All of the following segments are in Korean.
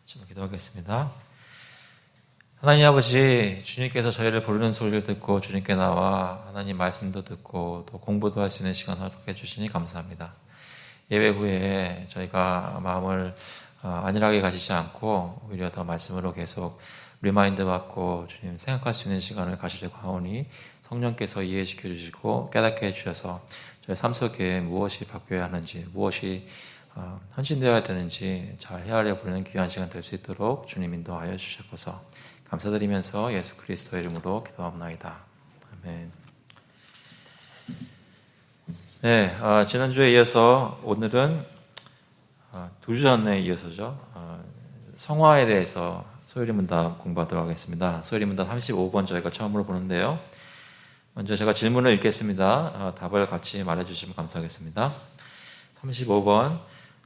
좀 기도하겠습니다. 하나님 아버지, 주님께서 저희를 부르는 소리를 듣고 주님께 나와 하나님 말씀도 듣고 또 공부도 할 수 있는 시간을 허락해 주시니 감사합니다. 예배 후에 저희가 마음을 안일하게 가지지 않고 오히려 더 말씀으로 계속 리마인드 받고 주님 생각할 수 있는 시간을 가지려고 하오니 성령께서 이해시켜 주시고 깨닫게 해주셔서 저희 삶 속에 무엇이 바뀌어야 하는지, 무엇이 헌신되어야 되는지 잘 헤아려 보는 귀한 시간 될 수 있도록 주님 인도하여 주셔서 감사드리면서 예수 그리스도의 이름으로 기도합나이다. 아멘. 네, 지난주에 이어서 오늘은 두 주 전에 이어서죠. 성화에 대해서 소요리 문답 공부하도록 하겠습니다. 소요리 문답 35번 저희가 처음으로 보는데요. 먼저 제가 질문을 읽겠습니다. 답을 같이 말해주시면 감사하겠습니다. 35번,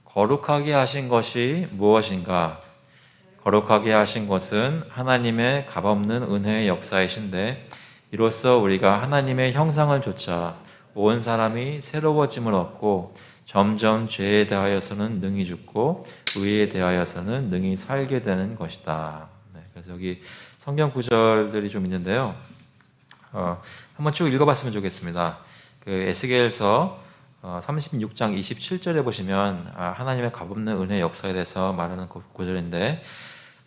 거룩하게 하신 것이 무엇인가? 거룩하게 하신 것은 하나님의 값없는 은혜의 역사이신데 이로써 우리가 하나님의 형상을 좇아 온 사람이 새로워짐을 얻고 점점 죄에 대하여서는 능히 죽고 의에 대하여서는 능히 살게 되는 것이다. 네, 그래서 여기 성경 구절들이 좀 있는데요. 한번 쭉 읽어봤으면 좋겠습니다. 그 에스겔서 36장 27절에 보시면 하나님의 값없는 은혜 역사에 대해서 말하는 구절인데,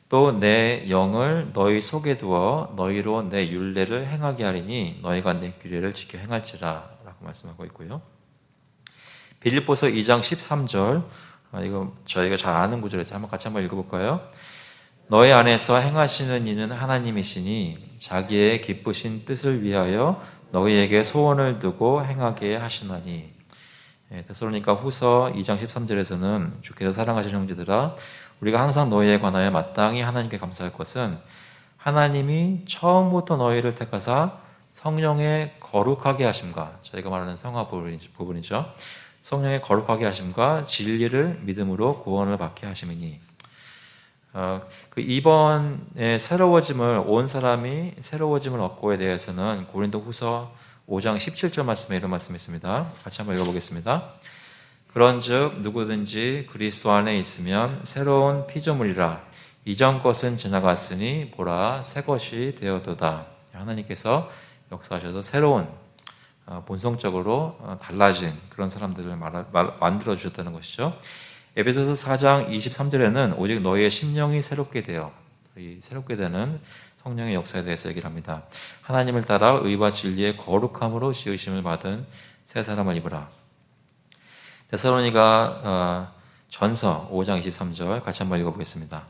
또 내 영을 너희 속에 두어 너희로 내 율례를 행하게 하리니 너희가 내 규례를 지켜 행할지라 라고 말씀하고 있고요. 빌립보서 2장 13절, 이거 저희가 잘 아는 구절이죠. 같이 한번 읽어볼까요? 너희 안에서 행하시는 이는 하나님이시니 자기의 기쁘신 뜻을 위하여 너희에게 소원을 두고 행하게 하시나니. 데살로니가 후서 2장 13절에서는 주께서 사랑하시는 형제들아, 우리가 항상 너희에 관하여 마땅히 하나님께 감사할 것은 하나님이 처음부터 너희를 택하사 성령의 거룩하게 하심과, 저희가 말하는 성화 부분이죠. 성령의 거룩하게 하심과 진리를 믿음으로 구원을 받게 하심이니. 그 이번에 새로워짐을, 온 사람이 새로워짐을 얻고에 대해서는 고린도 후서 5장 17절 말씀에 이런 말씀이 있습니다. 같이 한번 읽어보겠습니다. 그런즉 누구든지 그리스도 안에 있으면 새로운 피조물이라. 이전 것은 지나갔으니 보라 새 것이 되었도다. 하나님께서 역사하셔서 새로운, 본성적으로 달라진 그런 사람들을 만들어 주셨다는 것이죠. 에베소서 4장 23절에는 오직 너희의 심령이 새롭게 되어, 새롭게 되는 성령의 역사에 대해서 얘기를 합니다. 하나님을 따라 의와 진리의 거룩함으로 지으심을 받은 새 사람을 입으라. 데살로니가 전서 5장 23절 같이 한번 읽어보겠습니다.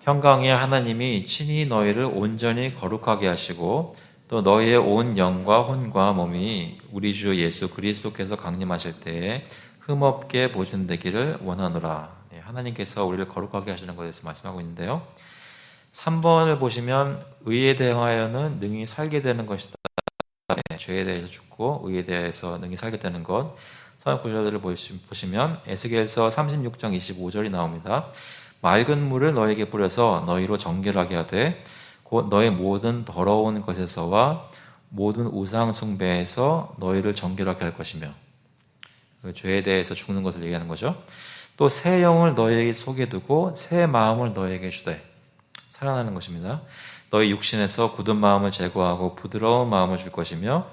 평강의 하나님이 친히 너희를 온전히 거룩하게 하시고 또 너희의 온 영과 혼과 몸이 우리 주 예수 그리스도께서 강림하실 때에 흠없게 보존되기를 원하노라. 하나님께서 우리를 거룩하게 하시는 것에 대해서 말씀하고 있는데요. 3번을 보시면 의에 대하여는 능히 살게 되는 것이다. 죄에 대해서 죽고 의에 대해서 능히 살게 되는 것. 성경 구절들을 보시면 에스겔서 36장 25절이 나옵니다. 맑은 물을 너에게 뿌려서 너희로 정결하게 하되 곧 너희 모든 더러운 것에서와 모든 우상 숭배에서 너희를 정결하게 할 것이며, 죄에 대해서 죽는 것을 얘기하는 거죠. 또 새 영을 너희 속에 두고 새 마음을 너희에게 주되, 살아나는 것입니다. 너희 육신에서 굳은 마음을 제거하고 부드러운 마음을 줄 것이며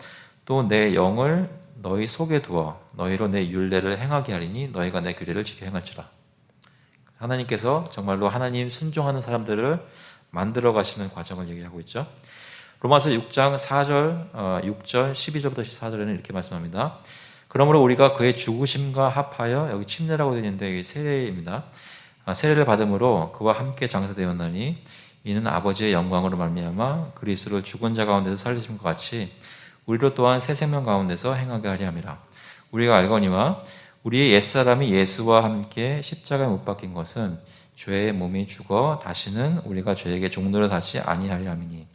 또 내 영을 너희 속에 두어 너희로 내 율례를 행하게 하리니 너희가 내 규례를 지켜 행할지라. 하나님께서 정말로 하나님 순종하는 사람들을 만들어 가시는 과정을 얘기하고 있죠. 로마서 6장 4절, 6절, 12절부터 14절에는 이렇게 말씀합니다. 그러므로 우리가 그의 죽으심과 합하여, 여기 침례라고 되어 있는데 이게 세례입니다. 세례를 받음으로 그와 함께 장사되었나니 이는 아버지의 영광으로 말미암아 그리스도를 죽은 자 가운데서 살리심과 같이 우리로 또한 새 생명 가운데서 행하게 하려 함이라. 우리가 알거니와 우리의 옛사람이 예수와 함께 십자가에 못 박힌 것은 죄의 몸이 죽어 다시는 우리가 죄에게 종노릇 하지 아니하려 함이니.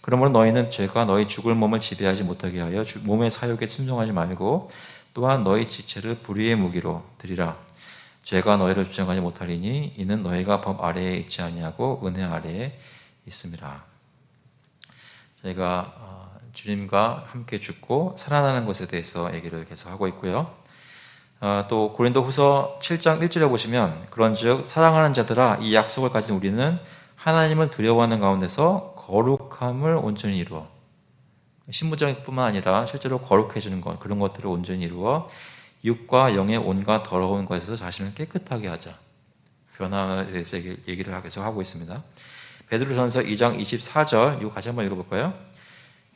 그러므로 너희는 죄가 너희 죽을 몸을 지배하지 못하게 하여 몸의 사욕에 순종하지 말고 또한 너희 지체를 불의의 무기로 드리라. 죄가 너희를 주장하지 못하리니 이는 너희가 법 아래에 있지 아니하고 은혜 아래에 있음이라. 저희가 주님과 함께 죽고 살아나는 것에 대해서 얘기를 계속하고 있고요. 또 고린도후서 7장 1절에 보시면 그런즉 사랑하는 자들아 이 약속을 가진 우리는 하나님을 두려워하는 가운데서 거룩함을 온전히 이루어 신분적인 뿐만 아니라 실제로 거룩해지는 것 그런 것들을 온전히 이루어 육과 영의 온갖 더러운 것에서 자신을 깨끗하게 하자. 변화에 대해서 얘기를 계속 하고 있습니다. 베드로전서 2장 24절 이거 같이 한번 읽어볼까요?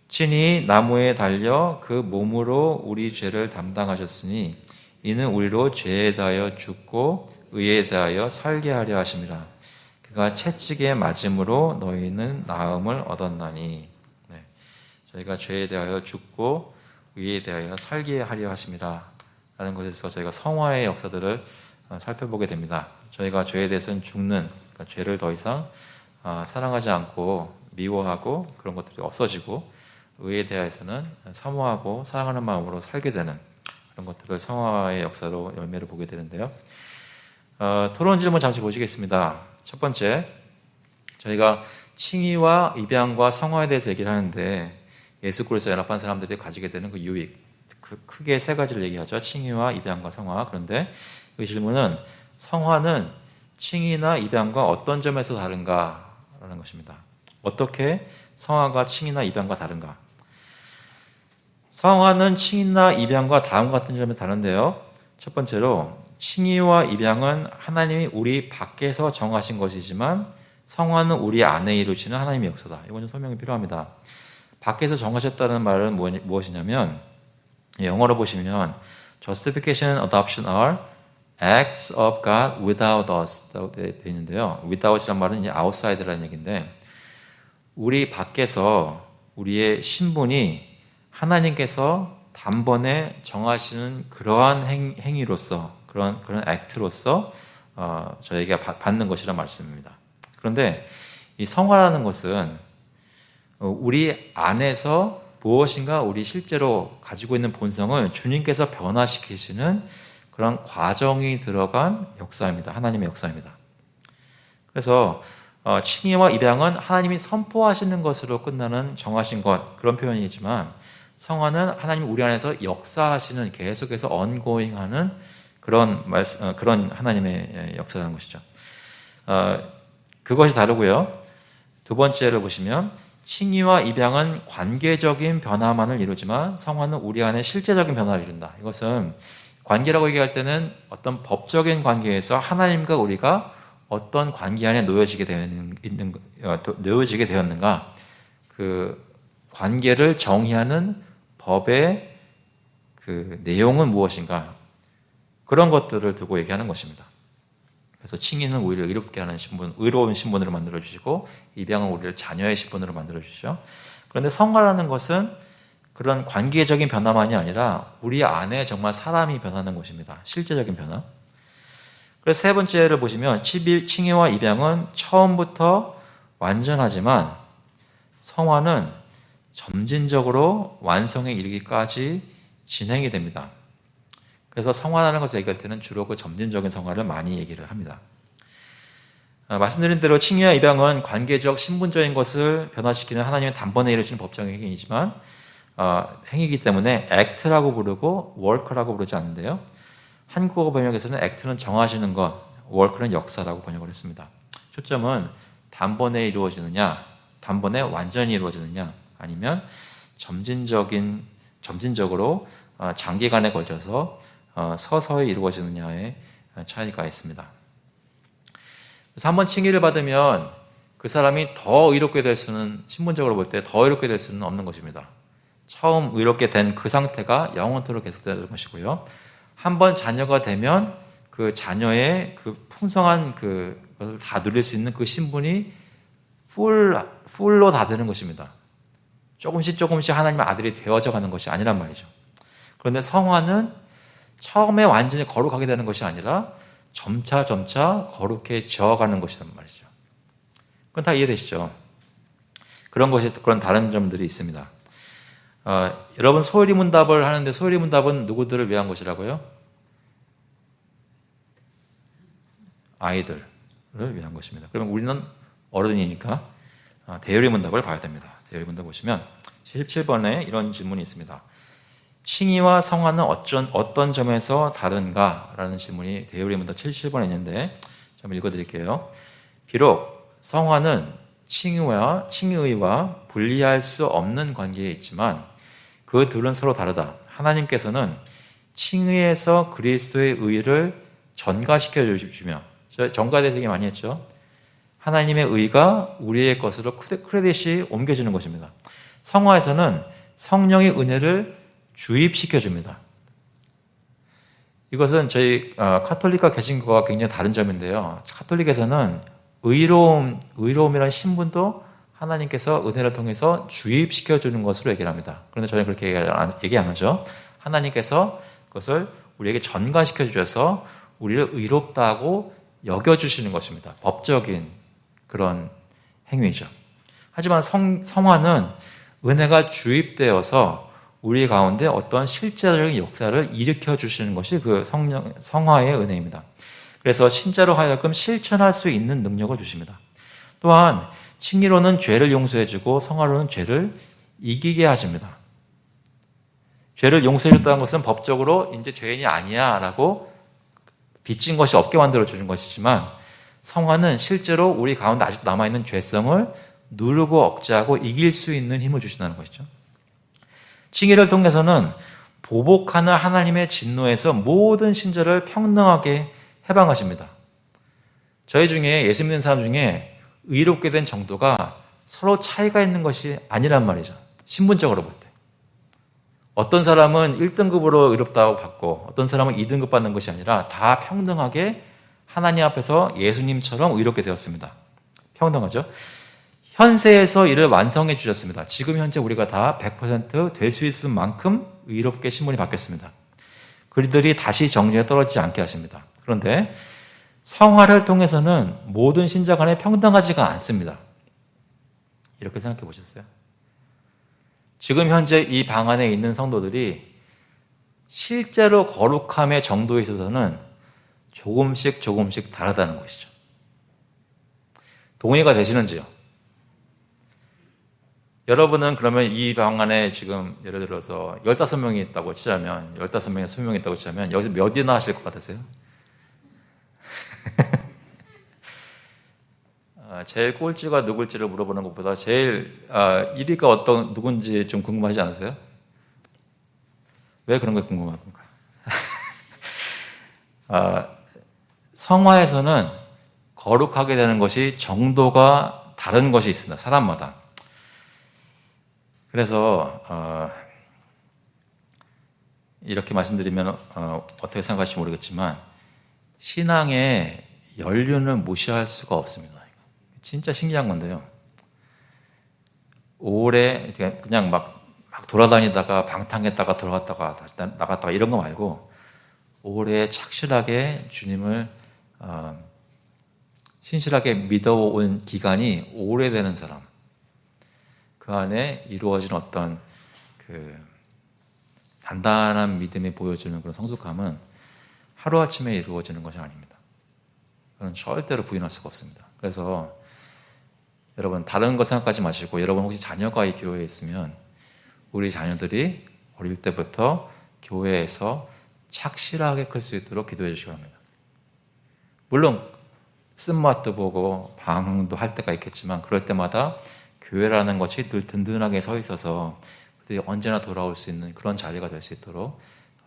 친히 나무에 달려 그 몸으로 우리 죄를 담당하셨으니 이는 우리로 죄에 대하여 죽고 의에 대하여 살게 하려 하심이라. 그가 채찍에 맞음으로 너희는 나음을 얻었나니. 네. 저희가 죄에 대하여 죽고 의에 대하여 살게 하려 하심이라 라는 것에서 저희가 성화의 역사들을 살펴보게 됩니다. 저희가 죄에 대해서는 죽는, 그러니까 죄를 더 이상 사랑하지 않고 미워하고 그런 것들이 없어지고 의에 대해서는 사모하고 사랑하는 마음으로 살게 되는 그런 것들을 성화의 역사로 열매를 보게 되는데요. 토론 질문 잠시 보시겠습니다. 첫 번째, 저희가 칭의와 입양과 성화에 대해서 얘기를 하는데 예수 그리스도에 연합한 사람들이 가지게 되는 그 유익, 크게 세 가지를 얘기하죠. 칭의와 입양과 성화. 그런데 그 질문은 성화는 칭의나 입양과 어떤 점에서 다른가라는 것입니다. 어떻게 성화가 칭의나 입양과 다른가? 성화는 칭의나 입양과 다음과 같은 점에서 다른데요. 첫 번째로 칭의와 입양은 하나님이 우리 밖에서 정하신 것이지만 성화는 우리 안에 이루시는 하나님의 역사다. 이건 좀 설명이 필요합니다. 밖에서 정하셨다는 말은 무엇이냐면 영어로 보시면 Justification and adoption are acts of God without us 라고 되어 있는데요. without이란 말은 이제 outside라는 얘기인데 우리 밖에서 우리의 신분이 하나님께서 단번에 정하시는 그러한 행위로서 그런 액트로서 저에게 받는 것이란 말씀입니다. 그런데 이 성화라는 것은 우리 안에서 무엇인가 우리 실제로 가지고 있는 본성을 주님께서 변화시키시는 그런 과정이 들어간 역사입니다. 하나님의 역사입니다. 그래서 칭의와 입양은 하나님이 선포하시는 것으로 끝나는 정하신 것 그런 표현이지만 성화는 하나님이 우리 안에서 역사하시는 계속해서 ongoing하는 그런 하나님의 역사라는 것이죠. 그것이 다르고요. 두 번째를 보시면 칭의와 입양은 관계적인 변화만을 이루지만 성화는 우리 안에 실제적인 변화를 이룬다. 이것은 관계라고 얘기할 때는 어떤 법적인 관계에서 하나님과 우리가 어떤 관계 안에 놓여지게 되었는가 그 관계를 정의하는 법의 그 내용은 무엇인가 그런 것들을 두고 얘기하는 것입니다. 그래서 칭의는 오히려 의롭게 하는 신분, 의로운 신분으로 만들어 주시고 입양은 우리를 자녀의 신분으로 만들어 주시죠. 그런데 성화라는 것은 그런 관계적인 변화만이 아니라 우리 안에 정말 사람이 변하는 것입니다. 실제적인 변화. 그래서 세 번째를 보시면 칭의와 입양은 처음부터 완전하지만 성화는 점진적으로 완성에 이르기까지 진행이 됩니다. 그래서 성화라는 것을 얘기할 때는 주로 그 점진적인 성화를 많이 얘기를 합니다. 말씀드린 대로 칭의와 입양은 관계적 신분적인 것을 변화시키는 하나님의 단번에 이루어지는 법정의 행위이지만 행위이기 때문에 act라고 부르고 work라고 부르지 않는데요. 한국어 번역에서는 act는 정하시는 것, work는 역사라고 번역을 했습니다. 초점은 단번에 이루어지느냐, 단번에 완전히 이루어지느냐, 아니면 점진적으로 장기간에 걸쳐서 서서히 이루어지느냐의 차이가 있습니다. 그래서 한번 칭의를 받으면 그 사람이 더 의롭게 될 수는 신분적으로 볼 때 더 의롭게 될 수는 없는 것입니다. 처음 의롭게 된 그 상태가 영원토록 계속되는 것이고요. 한번 자녀가 되면 그 자녀의 그 풍성한 그것을 다 누릴 수 있는 그 신분이 풀로 다 되는 것입니다. 조금씩 하나님의 아들이 되어져 가는 것이 아니란 말이죠. 그런데 성화는 처음에 완전히 거룩하게 되는 것이 아니라 점차 거룩해져 가는 것이란 말이죠. 그건 다 이해되시죠? 그런 다른 점들이 있습니다. 여러분 소요리 문답을 하는데 소요리 문답은 누구들을 위한 것이라고요? 아이들을 위한 것입니다. 그러면 우리는 어른이니까 대요리 문답을 봐야 됩니다. 대요리 문답 보시면 77번에 이런 질문이 있습니다. 칭의와 성화는 어떤 점에서 다른가라는 질문이 대우리문답 70번에 있는데 좀 읽어드릴게요. 비록 성화는 칭의와 분리할 수 없는 관계에 있지만 그 둘은 서로 다르다. 하나님께서는 칭의에서 그리스도의 의를 전가시켜 주시며, 전가에 대해서 얘기 많이 했죠. 하나님의 의가 우리의 것으로 크레딧이 옮겨지는 것입니다. 성화에서는 성령의 은혜를 주입시켜 줍니다. 이것은 저희 카톨릭과 개신교가 굉장히 다른 점인데요. 카톨릭에서는 의로움이라는 신분도 하나님께서 은혜를 통해서 주입시켜 주는 것으로 얘기를 합니다. 그런데 저희는 그렇게 얘기 안 하죠. 하나님께서 그것을 우리에게 전가시켜 주셔서 우리를 의롭다고 여겨주시는 것입니다. 법적인 그런 행위죠. 하지만 성화는 은혜가 주입되어서 우리 가운데 어떤 실제적인 역사를 일으켜 주시는 것이 그 성화의 은혜입니다. 그래서 신자로 하여금 실천할 수 있는 능력을 주십니다. 또한 칭의로는 죄를 용서해주고 성화로는 죄를 이기게 하십니다. 죄를 용서해줬다는 것은 법적으로 이제 죄인이 아니야 라고 빚진 것이 없게 만들어주는 것이지만, 성화는 실제로 우리 가운데 아직 남아있는 죄성을 누르고 억제하고 이길 수 있는 힘을 주신다는 것이죠. 칭의를 통해서는 보복하는 하나님의 진노에서 모든 신자를 평등하게 해방하십니다. 저희 중에 예수 믿는 사람 중에 의롭게 된 정도가 서로 차이가 있는 것이 아니란 말이죠. 신분적으로 볼 때. 어떤 사람은 1등급으로 의롭다고 받고 어떤 사람은 2등급 받는 것이 아니라 다 평등하게 하나님 앞에서 예수님처럼 의롭게 되었습니다. 평등하죠. 현세에서 이를 완성해 주셨습니다. 지금 현재 우리가 다 100% 될 수 있을 만큼 의롭게 신분이 바뀌었습니다. 그들이 다시 정죄에 떨어지지 않게 하십니다. 그런데 성화를 통해서는 모든 신자 간에 평등하지가 않습니다. 이렇게 생각해 보셨어요? 지금 현재 이 방 안에 있는 성도들이 실제로 거룩함의 정도에 있어서는 조금씩 다르다는 것이죠. 동의가 되시는지요? 여러분은 그러면 이 방 안에 지금 예를 들어서 15명이 있다고 치자면, 15명에 20명이 있다고 치자면 여기서 몇 위나 하실 것 같으세요? 제일 꼴찌가 누굴지를 물어보는 것보다 제일 1위가 누군지 좀 궁금하지 않으세요? 왜 그런 게 궁금합니까? 성화에서는 거룩하게 되는 것이 정도가 다른 것이 있습니다. 사람마다. 그래서 이렇게 말씀드리면 어떻게 생각하실지 모르겠지만 신앙의 연륜을 무시할 수가 없습니다. 진짜 신기한 건데요. 오래 그냥 막 돌아다니다가 방탕했다가 들어갔다가 다시 나갔다가 이런 거 말고 오래 착실하게 주님을 신실하게 믿어온 기간이 오래되는 사람, 그 안에 이루어진 어떤 그 단단한 믿음이 보여주는 그런 성숙함은 하루아침에 이루어지는 것이 아닙니다. 그건 절대로 부인할 수가 없습니다. 그래서 여러분 다른 거 생각하지 마시고, 여러분 혹시 자녀가 이 교회에 있으면 우리 자녀들이 어릴 때부터 교회에서 착실하게 클 수 있도록 기도해 주시기 바랍니다. 물론 쓴맛도 보고 방황도 할 때가 있겠지만 그럴 때마다 교회라는 것이 늘 든든하게 서 있어서 그들이 언제나 돌아올 수 있는 그런 자리가 될 수 있도록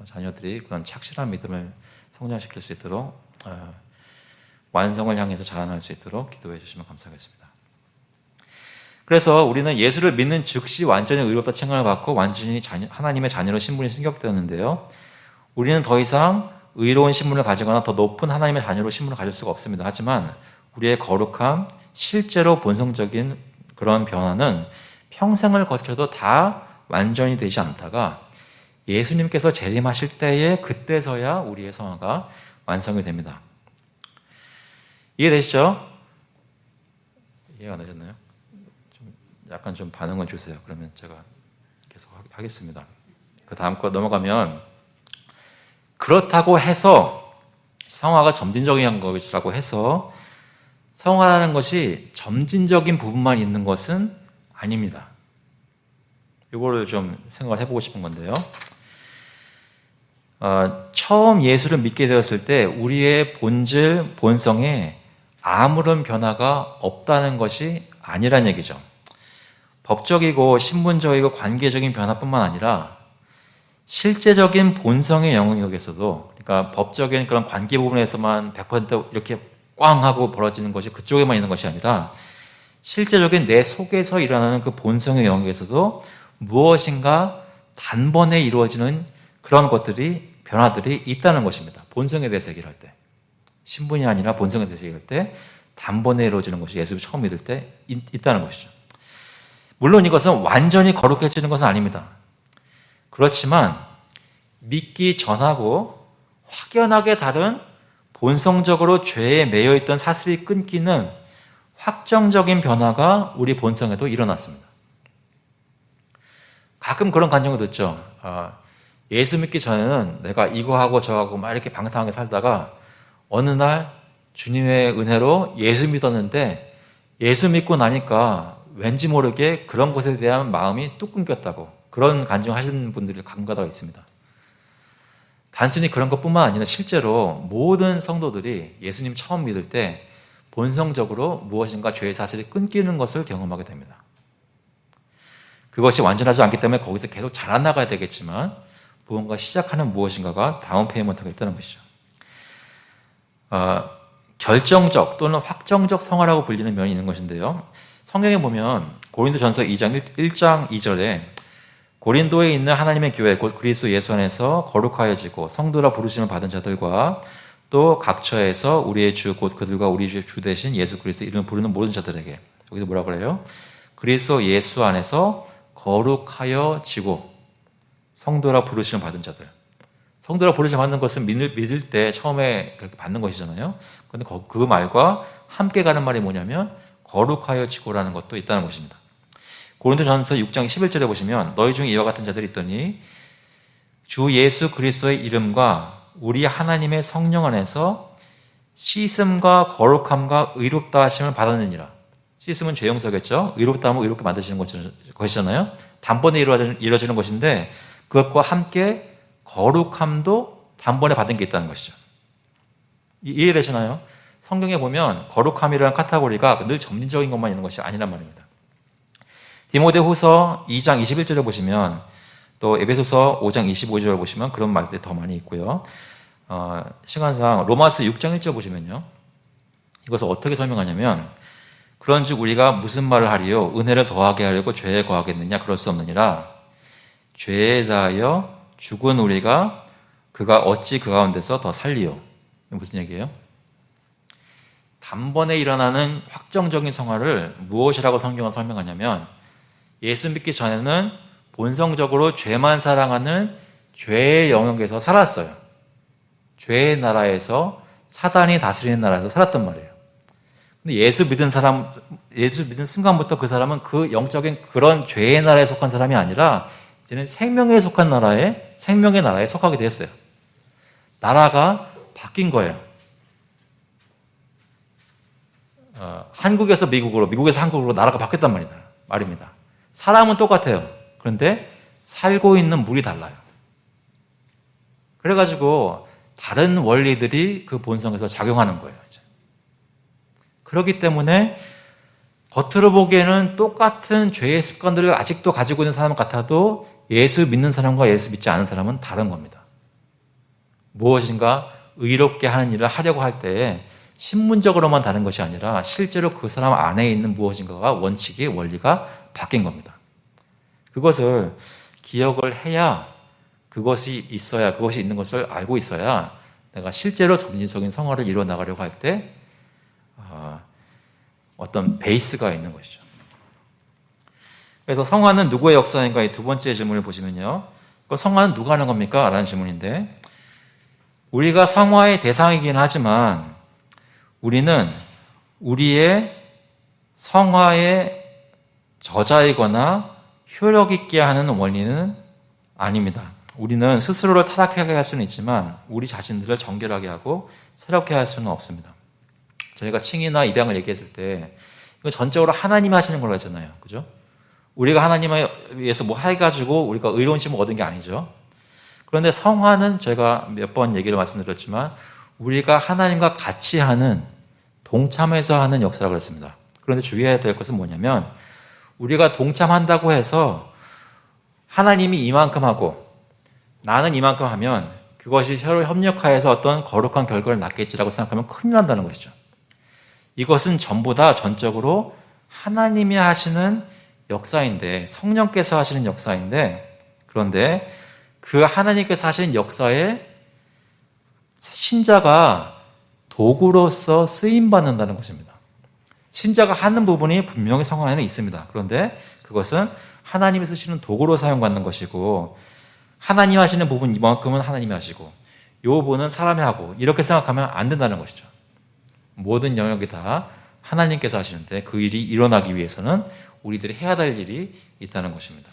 자녀들이 그런 착실한 믿음을 성장시킬 수 있도록 완성을 향해서 자라날 수 있도록 기도해 주시면 감사하겠습니다. 그래서 우리는 예수를 믿는 즉시 완전히 의롭다 칭함을 받고 완전히 하나님의 자녀로 신분이 승격되었는데요. 우리는 더 이상 의로운 신분을 가지거나 더 높은 하나님의 자녀로 신분을 가질 수가 없습니다. 하지만 우리의 거룩함, 실제로 본성적인 그런 변화는 평생을 거쳐도 다 완전히 되지 않다가 예수님께서 재림하실 때에 그때서야 우리의 성화가 완성이 됩니다. 이해되시죠? 이해가 되셨나요? 약간 좀 반응을 주세요. 그러면 제가 계속 하겠습니다. 그 다음 거 넘어가면, 그렇다고 해서 성화가 점진적인 것이라고 해서 성화라는 것이 점진적인 부분만 있는 것은 아닙니다. 이거를 좀 생각을 해보고 싶은 건데요. 처음 예수를 믿게 되었을 때 우리의 본질, 본성에 아무런 변화가 없다는 것이 아니란 얘기죠. 법적이고 신분적이고 관계적인 변화뿐만 아니라 실제적인 본성의 영역에서도, 그러니까 법적인 그런 관계 부분에서만 100% 이렇게 꽝 하고 벌어지는 것이 그쪽에만 있는 것이 아니라 실제적인 내 속에서 일어나는 그 본성의 영역에서도 무엇인가 단번에 이루어지는 그런 것들이, 변화들이 있다는 것입니다. 본성에 대해서 얘기를 할 때, 신분이 아니라 본성에 대해서 얘기할 때 단번에 이루어지는 것이 예수를 처음 믿을 때 있다는 것이죠. 물론 이것은 완전히 거룩해지는 것은 아닙니다. 그렇지만 믿기 전하고 확연하게 다른 본성적으로 죄에 매여 있던 사슬이 끊기는 확정적인 변화가 우리 본성에도 일어났습니다. 가끔 그런 간증을 듣죠. 예수 믿기 전에는 내가 이거 하고 저거 하고 막 이렇게 방탕하게 살다가 어느 날 주님의 은혜로 예수 믿었는데 예수 믿고 나니까 왠지 모르게 그런 것에 대한 마음이 뚝 끊겼다고, 그런 간증하시는 분들이 가끔가다가 있습니다. 단순히 그런 것뿐만 아니라 실제로 모든 성도들이 예수님 처음 믿을 때 본성적으로 무엇인가 죄의 사슬이 끊기는 것을 경험하게 됩니다. 그것이 완전하지 않기 때문에 거기서 계속 자라나가야 되겠지만 무언가 시작하는 무엇인가가 다운 페이먼트가 있다는 것이죠. 결정적 또는 확정적 성화라고 불리는 면이 있는 것인데요. 성경에 보면 고린도전서 1장 2절에 고린도에 있는 하나님의 교회 곧 그리스도 예수 안에서 거룩하여지고 성도라 부르심을 받은 자들과 또 각처에서 우리의 주 곧 그들과 우리 주 대신 예수 그리스도 이름을 부르는 모든 자들에게, 여기서 뭐라 그래요? 그리스도 예수 안에서 거룩하여지고 성도라 부르심을 받은 자들. 성도라 부르심을 받는 것은 믿을 때 처음에 그렇게 받는 것이잖아요. 그런데 그 말과 함께 가는 말이 뭐냐면 거룩하여지고라는 것도 있다는 것입니다. 고린도전서 6장 11절에 보시면 너희 중에 이와 같은 자들이 있더니 주 예수 그리스도의 이름과 우리 하나님의 성령 안에서 씻음과 거룩함과 의롭다 하심을 받았느니라. 씻음은 죄용서겠죠. 의롭다 하면 의롭게 만드시는 것이잖아요. 단번에 이루어지는 것인데 그것과 함께 거룩함도 단번에 받은 게 있다는 것이죠. 이해되시나요? 성경에 보면 거룩함이라는 카테고리가 늘 점진적인 것만 있는 것이 아니란 말입니다. 디모데후서 2장 21절에 보시면 또 에베소서 5장 25절에 보시면 그런 말들이 더 많이 있고요. 시간상 로마서 6장 1절 보시면요. 이것을 어떻게 설명하냐면 그런즉 우리가 무슨 말을 하리요? 은혜를 더하게 하려고 죄에 거하겠느냐? 그럴 수 없느니라. 죄에 대하여 죽은 우리가 그가 어찌 그 가운데서 더 살리요? 무슨 얘기예요? 단번에 일어나는 확정적인 성화를 무엇이라고 성경은 설명하냐면 예수 믿기 전에는 본성적으로 죄만 사랑하는 죄의 영역에서 살았어요. 죄의 나라에서, 사단이 다스리는 나라에서 살았단 말이에요. 근데 예수 믿은 순간부터 그 사람은 그 영적인 그런 죄의 나라에 속한 사람이 아니라 이제는 생명에 속한 생명의 나라에 속하게 됐어요. 나라가 바뀐 거예요. 한국에서 미국으로, 미국에서 한국으로 나라가 바뀌었단 말입니다. 사람은 똑같아요. 그런데 살고 있는 물이 달라요. 그래가지고 다른 원리들이 그 본성에서 작용하는 거예요. 이제. 그렇기 때문에 겉으로 보기에는 똑같은 죄의 습관들을 아직도 가지고 있는 사람 같아도 예수 믿는 사람과 예수 믿지 않은 사람은 다른 겁니다. 무엇인가 의롭게 하는 일을 하려고 할 때에 신문적으로만 다른 것이 아니라 실제로 그 사람 안에 있는 무엇인가가 원칙이, 원리가 바뀐 겁니다. 그것을 기억을 해야, 그것이 있어야, 그것이 있는 것을 알고 있어야 내가 실제로 점진적인 성화를 이루어 나가려고 할 때 어떤 베이스가 있는 것이죠. 그래서 성화는 누구의 역사인가? 이 두 번째 질문을 보시면요. 성화는 누가 하는 겁니까? 라는 질문인데 우리가 성화의 대상이긴 하지만 우리는 우리의 성화의 저자이거나 효력 있게 하는 원리는 아닙니다. 우리는 스스로를 타락하게 할 수는 있지만 우리 자신들을 정결하게 하고 새롭게 할 수는 없습니다. 저희가 칭의나 입양을 얘기했을 때 이건 전적으로 하나님이 하시는 걸로 했잖아요. 그죠? 우리가 하나님에 의해서 뭐 해가지고 우리가 의로운 심을 얻은 게 아니죠. 그런데 성화는 제가 몇 번 얘기를 말씀드렸지만 우리가 하나님과 같이 하는, 동참해서 하는 역사라고 했습니다. 그런데 주의해야 될 것은 뭐냐면 우리가 동참한다고 해서 하나님이 이만큼 하고 나는 이만큼 하면 그것이 서로 협력하여서 어떤 거룩한 결과를 낳겠지라고 생각하면 큰일 난다는 것이죠. 이것은 전부 다 전적으로 하나님이 하시는 역사인데, 성령께서 하시는 역사인데, 그런데 그 하나님께서 하시는 역사에 신자가 도구로서 쓰임받는다는 것입니다. 신자가 하는 부분이 분명히 성경 안에 있습니다. 그런데 그것은 하나님이 쓰시는 도구로 사용받는 것이고, 하나님 하시는 부분 이만큼은 하나님이 하시고 이 부분은 사람이 하고, 이렇게 생각하면 안 된다는 것이죠. 모든 영역이 다 하나님께서 하시는데 그 일이 일어나기 위해서는 우리들이 해야 될 일이 있다는 것입니다.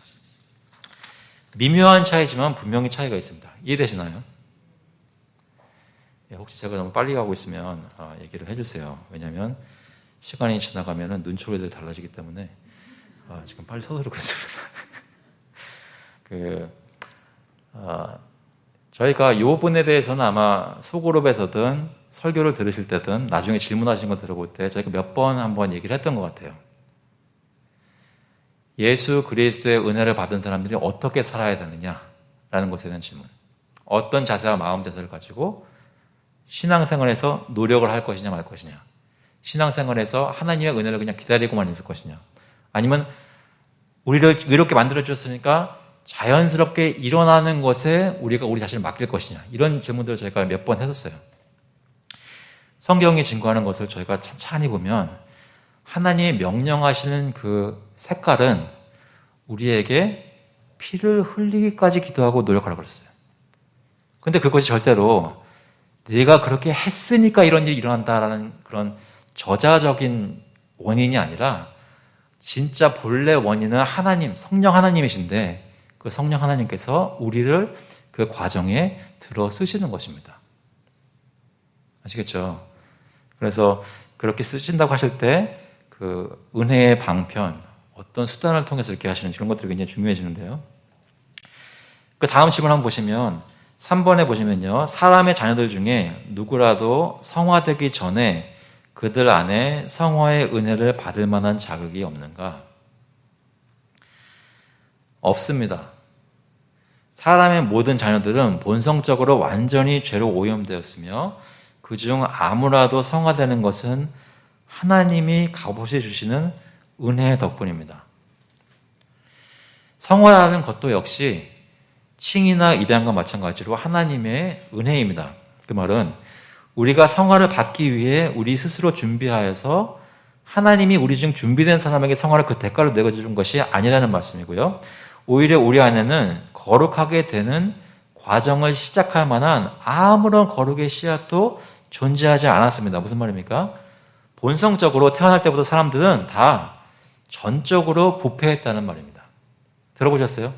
미묘한 차이지만 분명히 차이가 있습니다. 이해되시나요? 혹시 제가 너무 빨리 가고 있으면 얘기를 해주세요. 왜냐하면 시간이 지나가면 눈초리들이 달라지기 때문에 지금 빨리 서두르고 있습니다. 저희가 이 부분에 대해서는 아마 소그룹에서든 설교를 들으실 때든 나중에 질문하신 거 들어볼 때 저희가 몇 번 한번 얘기를 했던 것 같아요. 예수 그리스도의 은혜를 받은 사람들이 어떻게 살아야 되느냐라는 것에 대한 질문. 어떤 자세와 마음 자세를 가지고 신앙생활에서 노력을 할 것이냐 말 것이냐. 신앙생활에서 하나님의 은혜를 그냥 기다리고만 있을 것이냐. 아니면 우리를 의롭게 만들어주셨으니까 자연스럽게 일어나는 것에 우리가 우리 자신을 맡길 것이냐. 이런 질문들을 저희가 몇 번 했었어요. 성경이 증거하는 것을 저희가 찬찬히 보면 하나님이 명령하시는 그 색깔은 우리에게 피를 흘리기까지 기도하고 노력하라고 그랬어요. 근데 그것이 절대로 내가 그렇게 했으니까 이런 일이 일어난다라는 그런 저자적인 원인이 아니라 진짜 본래 원인은 하나님, 성령 하나님이신데 그 성령 하나님께서 우리를 그 과정에 들어 쓰시는 것입니다. 아시겠죠? 그래서 그렇게 쓰신다고 하실 때 그 은혜의 방편, 어떤 수단을 통해서 이렇게 하시는지 그런 것들이 굉장히 중요해지는데요. 그 다음 식을 한번 보시면 3번에 보시면요. 사람의 자녀들 중에 누구라도 성화되기 전에 그들 안에 성화의 은혜를 받을 만한 자격이 없는가? 없습니다. 사람의 모든 자녀들은 본성적으로 완전히 죄로 오염되었으며 그중 아무라도 성화되는 것은 하나님이 값없이 주시는 은혜의 덕분입니다. 성화라는 것도 역시 칭이나 입양과 마찬가지로 하나님의 은혜입니다. 그 말은 우리가 성화를 받기 위해 우리 스스로 준비하여서 하나님이 우리 중 준비된 사람에게 성화를 그 대가로 내어준 것이 아니라는 말씀이고요. 오히려 우리 안에는 거룩하게 되는 과정을 시작할 만한 아무런 거룩의 씨앗도 존재하지 않았습니다. 무슨 말입니까? 본성적으로 태어날 때부터 사람들은 다 전적으로 부패했다는 말입니다. 들어보셨어요?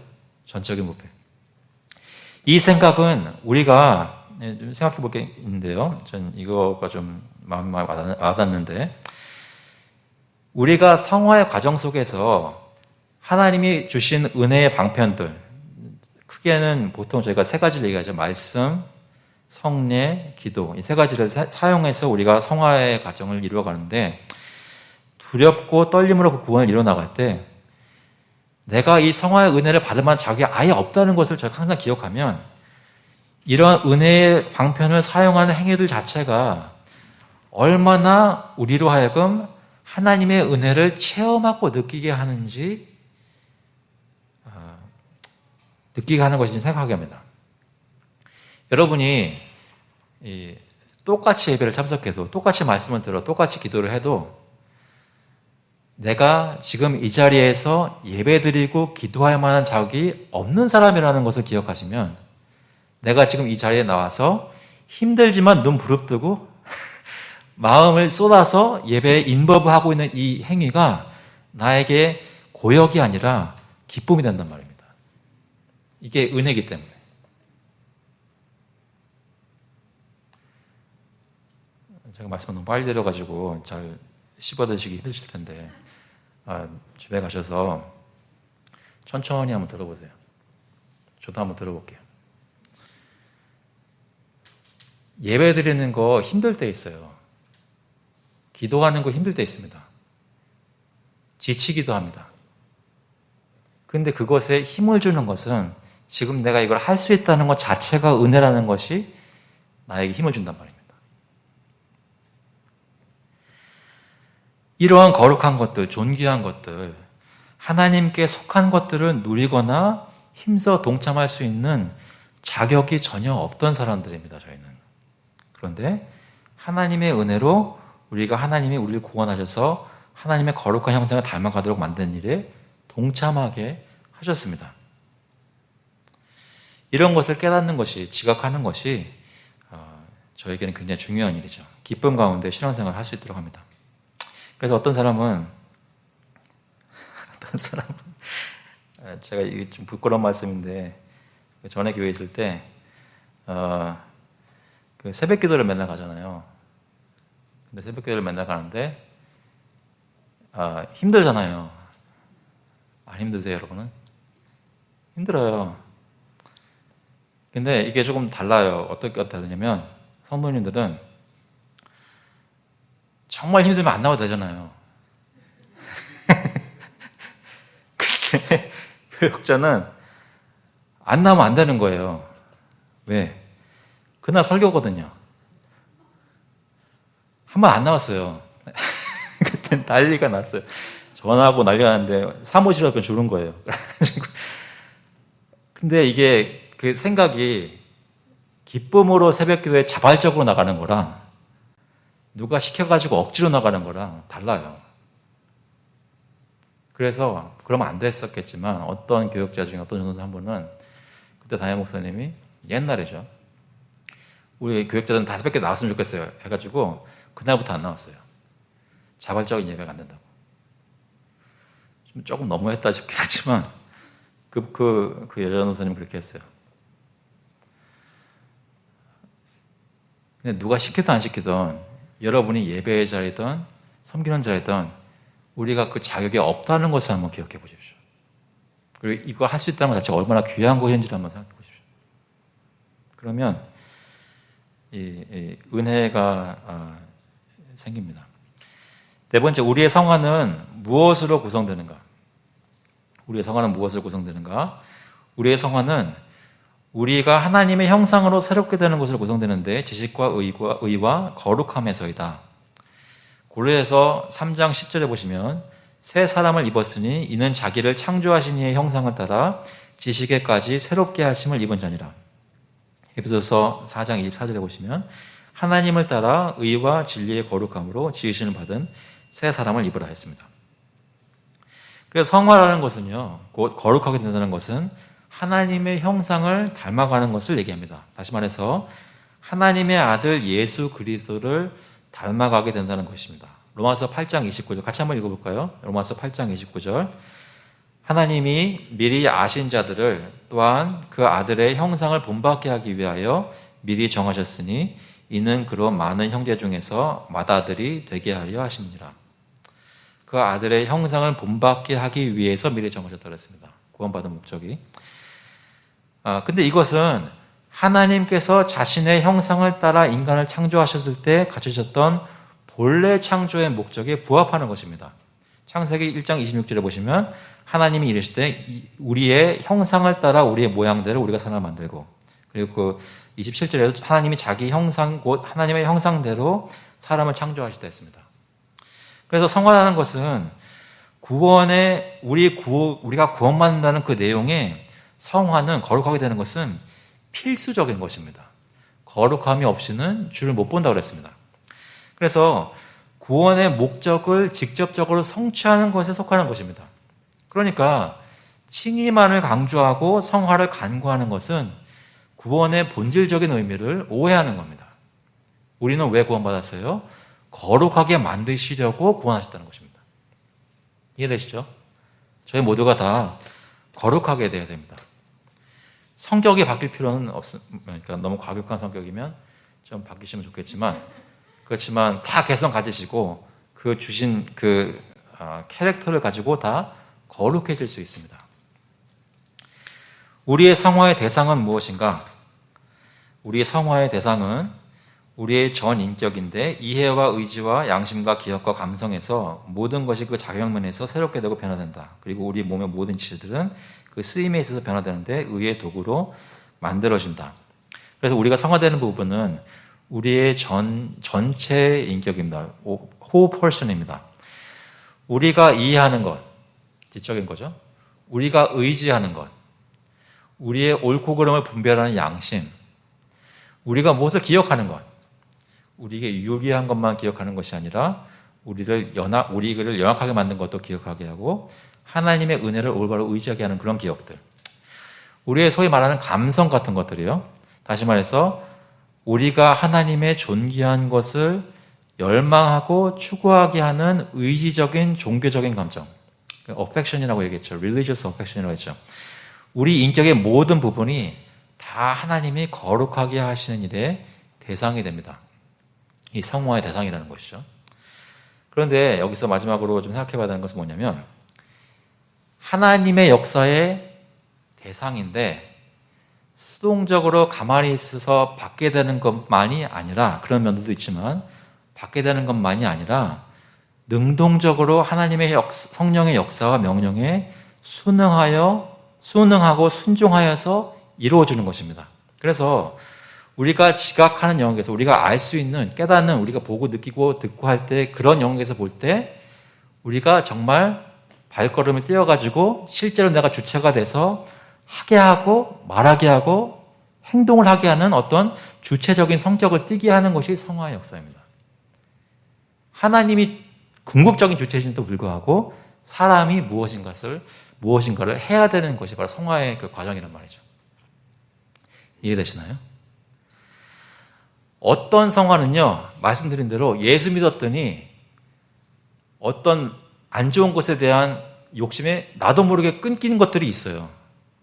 전적인 부패. 이 생각은 우리가 좀 생각해 볼 게 있는데요. 전 이거가 좀 마음에 와닿는데, 우리가 성화의 과정 속에서 하나님이 주신 은혜의 방편들, 크게는 보통 저희가 세 가지를 얘기하죠. 말씀, 성례, 기도. 이 세 가지를 사용해서 우리가 성화의 과정을 이루어가는데, 두렵고 떨림으로 그 구원을 이뤄나갈 때 내가 이 성화의 은혜를 받을 만한 자격이 아예 없다는 것을 저희가 항상 기억하면 이런 은혜의 방편을 사용하는 행위들 자체가 얼마나 우리로 하여금 하나님의 은혜를 체험하고 느끼게 하는지 느끼게 하는 것인지 생각하게 합니다. 여러분이 똑같이 예배를 참석해도, 똑같이 말씀을 들어, 똑같이 기도를 해도 내가 지금 이 자리에서 예배드리고 기도할 만한 자격이 없는 사람이라는 것을 기억하시면, 내가 지금 이 자리에 나와서 힘들지만 눈 부릅뜨고 마음을 쏟아서 예배에 인버브하고 있는 이 행위가 나에게 고역이 아니라 기쁨이 된단 말입니다. 이게 은혜이기 때문에. 제가 말씀을 너무 빨리 드려가지고 잘 씹어드시기 힘드실 텐데, 집에 가셔서 천천히 한번 들어보세요. 저도 한번 들어볼게요. 예배 드리는 거 힘들 때 있어요. 기도하는 거 힘들 때 있습니다. 지치기도 합니다. 그런데 그것에 힘을 주는 것은 지금 내가 이걸 할 수 있다는 것 자체가 은혜라는 것이 나에게 힘을 준단 말입니다. 이러한 거룩한 것들, 존귀한 것들, 하나님께 속한 것들을 누리거나 힘써 동참할 수 있는 자격이 전혀 없던 사람들입니다, 저희는. 그런데 하나님의 은혜로 우리가 하나님이 우리를 구원하셔서 하나님의 거룩한 형상을 닮아가도록 만드는 일에 동참하게 하셨습니다. 이런 것을 깨닫는 것이, 지각하는 것이 저에게는 굉장히 중요한 일이죠. 기쁨 가운데 신앙생활을 할 수 있도록 합니다. 그래서 어떤 사람은 제가 이게 좀 부끄러운 말씀인데 전에 교회에 있을 때 그 새벽 기도를 맨날 가잖아요. 근데 새벽 기도를 맨날 가는데 힘들잖아요. 안 힘드세요, 여러분은? 힘들어요. 근데 이게 조금 달라요. 어떻게 다르냐면 성도님들은 정말 힘들면 안 나와도 되잖아요. 근데 교역자는 안 나오면 안 되는 거예요. 왜? 그날 설교거든요. 한 번 안 나왔어요. 그때 난리가 났어요. 전화하고 난리가 났는데 사무실 앞에 주는 거예요. 근데 이게 그 생각이 기쁨으로 새벽기도에 자발적으로 나가는 거랑 누가 시켜가지고 억지로 나가는 거랑 달라요. 그래서 그러면 안 됐었겠지만 어떤 교역자 중에 어떤 전도사 한 분은 그때 담임 목사님이 옛날이죠. 우리 교역자들은 다 새벽에 나왔으면 좋겠어요. 해가지고 그날부터 안 나왔어요. 자발적인 예배가 안 된다고. 조금 너무했다 싶긴 하지만 그 여자 전도사님은 그렇게 했어요. 근데 누가 시키든 안 시키든 여러분이 예배의 자리든 섬기는 자리든 우리가 그 자격이 없다는 것을 한번 기억해 보십시오. 그리고 이거 할 수 있다는 것 자체가 얼마나 귀한 것인지를 한번 생각해 보십시오. 그러면 이 은혜가 생깁니다. 네 번째, 우리의 성화는 무엇으로 구성되는가? 우리의 성화는 무엇으로 구성되는가? 우리의 성화는 우리가 하나님의 형상으로 새롭게 되는 것으로 구성되는데 지식과 의와 거룩함에서이다. 고린도서 3장 10절에 보시면 새 사람을 입었으니 이는 자기를 창조하신 이의 형상을 따라 지식에까지 새롭게 하심을 입은 자니라. 에베소서 4장 24절에 보시면 하나님을 따라 의와 진리의 거룩함으로 지으심을 받은 새 사람을 입으라 했습니다. 그래서 성화라는 것은요, 곧 거룩하게 된다는 것은 하나님의 형상을 닮아가는 것을 얘기합니다. 다시 말해서 하나님의 아들 예수 그리스도를 닮아가게 된다는 것입니다. 로마서 8장 29절 같이 한번 읽어볼까요? 로마서 8장 29절 하나님이 미리 아신 자들을 또한 그 아들의 형상을 본받게 하기 위하여 미리 정하셨으니 이는 그로 많은 형제 중에서 맏아들이 되게 하려 하십니다. 그 아들의 형상을 본받게 하기 위해서 미리 정하셨다고 했습니다. 구원받은 목적이. 근데 이것은 하나님께서 자신의 형상을 따라 인간을 창조하셨을 때 갖추셨던 본래 창조의 목적에 부합하는 것입니다. 창세기 1장 26절에 보시면 하나님이 이르시되 우리의 형상을 따라 우리의 모양대로 우리가 사람을 만들고, 그리고 그 27절에도 하나님이 자기 형상 곧 하나님의 형상대로 사람을 창조하시다 했습니다. 그래서 성화라는 것은 구원의 우리가 구원받는다는 그 내용에 성화는 거룩하게 되는 것은 필수적인 것입니다. 거룩함이 없이는 주를 못 본다고 그랬습니다. 그래서 구원의 목적을 직접적으로 성취하는 것에 속하는 것입니다. 그러니까 칭의만을 강조하고 성화를 간구하는 것은 구원의 본질적인 의미를 오해하는 겁니다. 우리는 왜 구원받았어요? 거룩하게 만드시려고 구원하셨다는 것입니다. 이해되시죠? 저희 모두가 다 거룩하게 돼야 됩니다. 성격이 바뀔 필요는 없습니다. 그러니까 너무 과격한 성격이면 좀 바뀌시면 좋겠지만, 그렇지만 다 개성 가지시고 그 주신 그 캐릭터를 가지고 다 거룩해질 수 있습니다. 우리의 성화의 대상은 무엇인가? 우리의 성화의 대상은 우리의 전 인격인데 이해와 의지와 양심과 기억과 감성에서 모든 것이 그 작용면에서 새롭게 되고 변화된다. 그리고 우리 몸의 모든 지체들은 그 쓰임에 있어서 변화되는데 의의 도구로 만들어진다. 그래서 우리가 성화되는 부분은 우리의 전체 인격입니다. whole person입니다. 우리가 이해하는 것, 지적인 거죠. 우리가 의지하는 것, 우리의 옳고 그름을 분별하는 양심, 우리가 무엇을 기억하는 것, 우리에게 유리한 것만 기억하는 것이 아니라 우리를 연약하게 만든 것도 기억하게 하고 하나님의 은혜를 올바로 의지하게 하는 그런 기억들, 우리의 소위 말하는 감성 같은 것들이요. 다시 말해서 우리가 하나님의 존귀한 것을 열망하고 추구하게 하는 의지적인 종교적인 감정, affection이라고 얘기했죠. religious affection이라고 했죠. 우리 인격의 모든 부분이 다 하나님이 거룩하게 하시는 일의 대상이 됩니다. 이 성화의 대상이라는 것이죠. 그런데 여기서 마지막으로 좀 생각해 봐야 되는 것은 뭐냐면 하나님의 역사의 대상인데 수동적으로 가만히 있어서 받게 되는 것만이 아니라, 그런 면들도 있지만 받게 되는 것만이 아니라 능동적으로 하나님의 성령의 역사와 명령에 순응하고 순종하여서 이루어지는 것입니다. 그래서 우리가 지각하는 영역에서 우리가 알 수 있는, 깨닫는, 우리가 보고 느끼고 듣고 할 때 그런 영역에서 볼 때 우리가 정말 발걸음을 떼어가지고 실제로 내가 주체가 돼서 하게 하고 말하게 하고 행동을 하게 하는 어떤 주체적인 성격을 띠게 하는 것이 성화의 역사입니다. 하나님이 궁극적인 주체이신데도 불구하고 사람이 무엇인가를 해야 되는 것이 바로 성화의 그 과정이란 말이죠. 이해되시나요? 어떤 성화는요, 말씀드린 대로 예수 믿었더니 어떤 안 좋은 것에 대한 욕심에 나도 모르게 끊기는 것들이 있어요.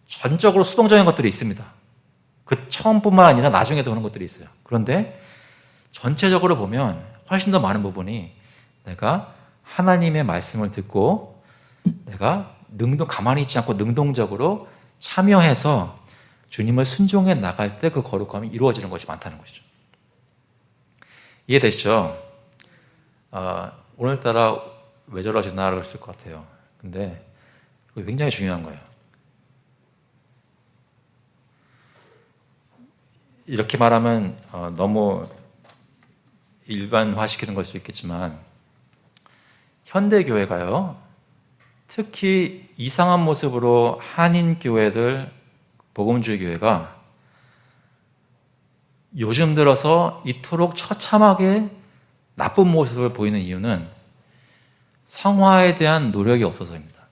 전적으로 수동적인 것들이 있습니다. 그 처음뿐만 아니라 나중에도 그런 것들이 있어요. 그런데 전체적으로 보면 훨씬 더 많은 부분이 내가 하나님의 말씀을 듣고 내가 가만히 있지 않고 능동적으로 참여해서 주님을 순종해 나갈 때 그 거룩함이 이루어지는 것이 많다는 것이죠. 이해되시죠? 오늘따라 왜 저러시나 그러실 것 같아요. 근데 그게 굉장히 중요한 거예요. 이렇게 말하면 너무 일반화시키는 걸 수 있겠지만 현대교회가요, 특히 이상한 모습으로 한인교회들, 복음주의 교회가 요즘 들어서 이토록 처참하게 나쁜 모습을 보이는 이유는 성화에 대한 노력이 없어서입니다.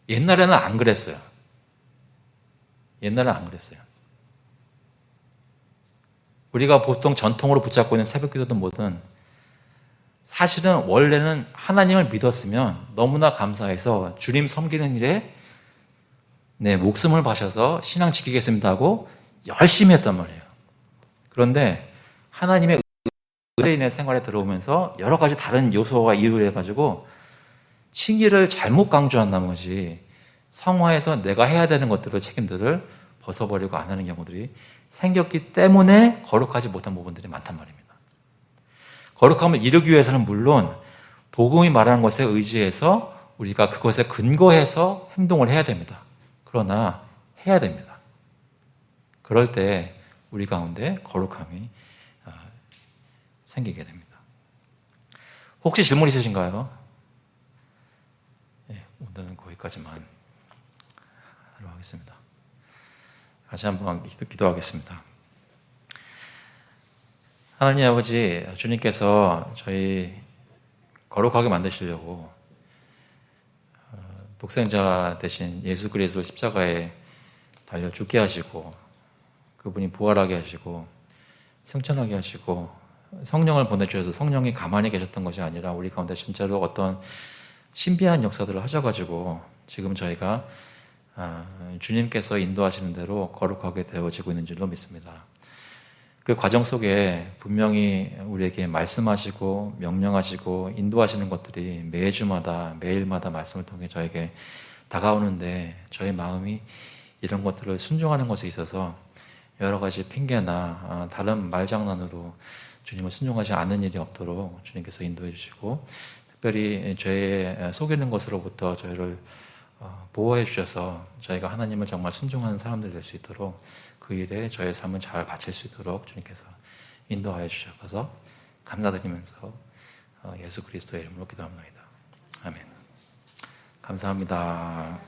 옛날에는 안 그랬어요. 우리가 보통 전통으로 붙잡고 있는 새벽기도든 뭐든 사실은 원래는 하나님을 믿었으면 너무나 감사해서 주님 섬기는 일에 목숨을 바쳐서 신앙 지키겠습니다 하고 열심히 했단 말이에요. 그런데 하나님의 의뢰인의 생활에 들어오면서 여러 가지 다른 요소가 이유해가지고 칭의를 잘못 강조한 나머지 성화에서 내가 해야 되는 책임들을 벗어버리고 안 하는 경우들이 생겼기 때문에 거룩하지 못한 부분들이 많단 말입니다. 거룩함을 이루기 위해서는 물론 복음이 말하는 것에 의지해서 우리가 그것에 근거해서 행동을 해야 됩니다. 그러나 해야 됩니다. 그럴 때 우리 가운데 거룩함이 생기게 됩니다. 혹시 질문 있으신가요? 네, 오늘은 거기까지만 하도록 하겠습니다. 다시 한번 기도하겠습니다. 하나님 아버지, 주님께서 저희 거룩하게 만드시려고 독생자 대신 예수 그리스도 십자가에 달려 죽게 하시고 그분이 부활하게 하시고 승천하게 하시고 성령을 보내주셔서 성령이 가만히 계셨던 것이 아니라 우리 가운데 진짜로 어떤 신비한 역사들을 하셔가지고 지금 저희가 주님께서 인도하시는 대로 거룩하게 되어지고 있는 줄로 믿습니다. 그 과정 속에 분명히 우리에게 말씀하시고 명령하시고 인도하시는 것들이 매주마다 매일마다 말씀을 통해 저에게 다가오는데 저희 마음이 이런 것들을 순종하는 것에 있어서 여러 가지 핑계나 다른 말장난으로 주님을 순종하지 않는 일이 없도록 주님께서 인도해 주시고, 특별히 죄에 속이는 것으로부터 저희를 보호해 주셔서 저희가 하나님을 정말 순종하는 사람들 될 수 있도록, 그 일에 저의 삶을 잘 바칠 수 있도록 주님께서 인도하여 주셔서 감사드리면서 예수 그리스도의 이름으로 기도합니다. 아멘. 감사합니다.